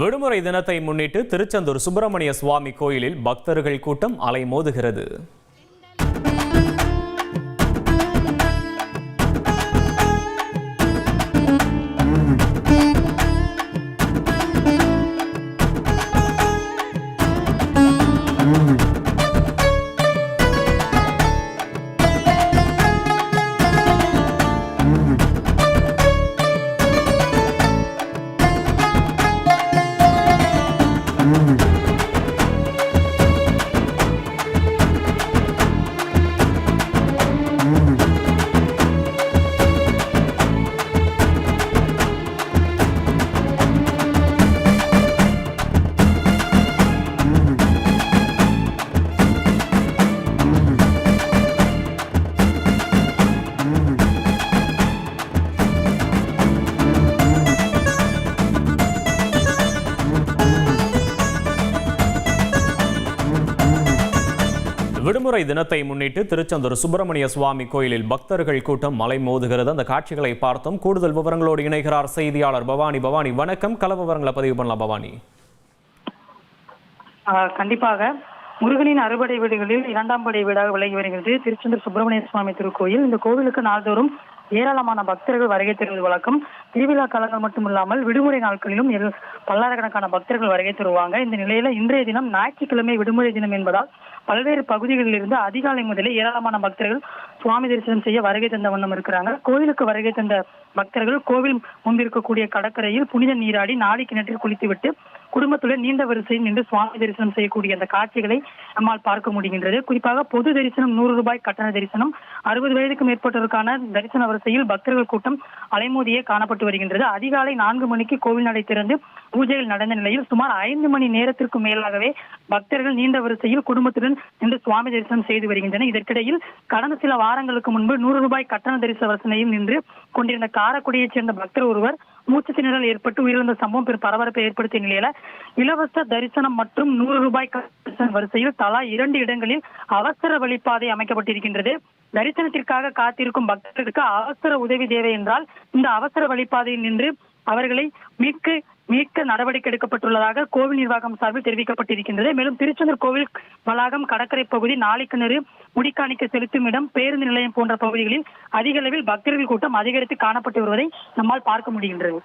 விடுமுறை தினத்தை முன்னிட்டு திருச்செந்தூர் சுப்பிரமணிய சுவாமி கோயிலில் பக்தர்கள் கூட்டம் அலைமோதுகிறது. விடுமுறை தினத்தை முன்னிட்டு திருச்செந்தூர் சுப்பிரமணிய சுவாமி கோயிலில் பக்தர்கள் கூட்டம் அலைமோதுகிறது. அந்த காட்சிகளை பார்த்தோம். கூடுதல் விவரங்களோடு இணைகிறார் செய்தியாளர் பவானி. பவானி வணக்கம். கள விவரங்களை பதிவு பண்ணலாம் பவானி. கண்டிப்பாக முருகனின் அறுபடை வீடுகளில் இரண்டாம் படை வீடாக விலகி வருகிறது திருச்செந்தூர் சுப்பிரமணிய சுவாமி திருக்கோயில். இந்த கோவிலுக்கு நாள்தோறும் ஏராளமான பக்தர்கள் வருகை தருவது வழக்கம். திருவிழா காலங்கள் மட்டுமில்லாமல் விடுமுறை நாட்களிலும் பல்லாயிரக்கணக்கான பக்தர்கள் வருகை தருவாங்க. இந்த நிலையில இன்றைய தினம் ஞாயிற்றுக்கிழமை விடுமுறை தினம் என்பதால் பல்வேறு பகுதிகளில் இருந்து அதிகாலை முதலே ஏராளமான பக்தர்கள் சுவாமி தரிசனம் செய்ய வருகை தந்த வண்ணம் இருக்கிறாங்க. கோவிலுக்கு வருகை தந்த பக்தர்கள் கோவில் முன்பிருக்கக்கூடிய கடற்கரையில் புனித நீராடி நாளை கிணற்றில் குளித்துவிட்டு குடும்பத்துடன் நீண்ட வரிசையில் நின்று சுவாமி தரிசனம் செய்யக்கூடிய அந்த காட்சிகளை நம்மால் பார்க்க முடிகின்றது. குறிப்பாக பொது தரிசனம் 100 ரூபாய் கட்டண தரிசனம் 60 வயதுக்கு மேற்பட்டோருக்கான தரிசன வரிசையில் பக்தர்கள் கூட்டம் அலைமோதியே காணப்பட்டு வருகின்றது. அதிகாலை 4 மணிக்கு கோவில் நடை திறந்து பூஜைகள் நடந்த நிலையில் சுமார் 5 மணி நேரத்திற்கு மேலாகவே பக்தர்கள் நீண்ட வரிசையில் குடும்பத்துடன் நின்று சுவாமி தரிசனம் செய்து வருகின்றனர். இதற்கிடையில் கடந்த சில வாரங்களுக்கு முன்பு 100 ரூபாய் கட்டண தரிசன வரிசையில் நின்று கொண்டிருந்த காரைக்குடியைச் சேர்ந்த பக்தர் ஒருவர் மூச்சு திணறல் ஏற்பட்டு உயிரிழந்த சம்பவம் பெரும் பரபரப்பை ஏற்படுத்திய நிலையில இலவச தரிசனம் மற்றும் 100 ரூபாய் தரிசன வரிசையில் தலா 2 இடங்களில் அவசர வழிப்பாதை அமைக்கப்பட்டிருக்கின்றது. தரிசனத்திற்காக காத்திருக்கும் பக்தர்களுக்கு அவசர உதவி தேவை என்றால் இந்த அவசர வழிப்பாதையில் நின்று அவர்களை மீட்க நடவடிக்கை எடுக்கப்பட்டுள்ளதாக கோவில் நிர்வாகம் சார்பில் தெரிவிக்கப்பட்டிருக்கின்றது. மேலும் திருச்செந்தூர் கோவில் வளாகம், கடற்கரை பகுதி, நாளைக்கிணறு, முடிக்காணிக்க செலுத்தும் இடம், பேருந்து நிலையம் போன்ற பகுதிகளில் அதிக அளவில் பக்தர்கள் கூட்டம் அதிகரித்து காணப்பட்டு வருவதை நம்மால் பார்க்க முடிகின்றது.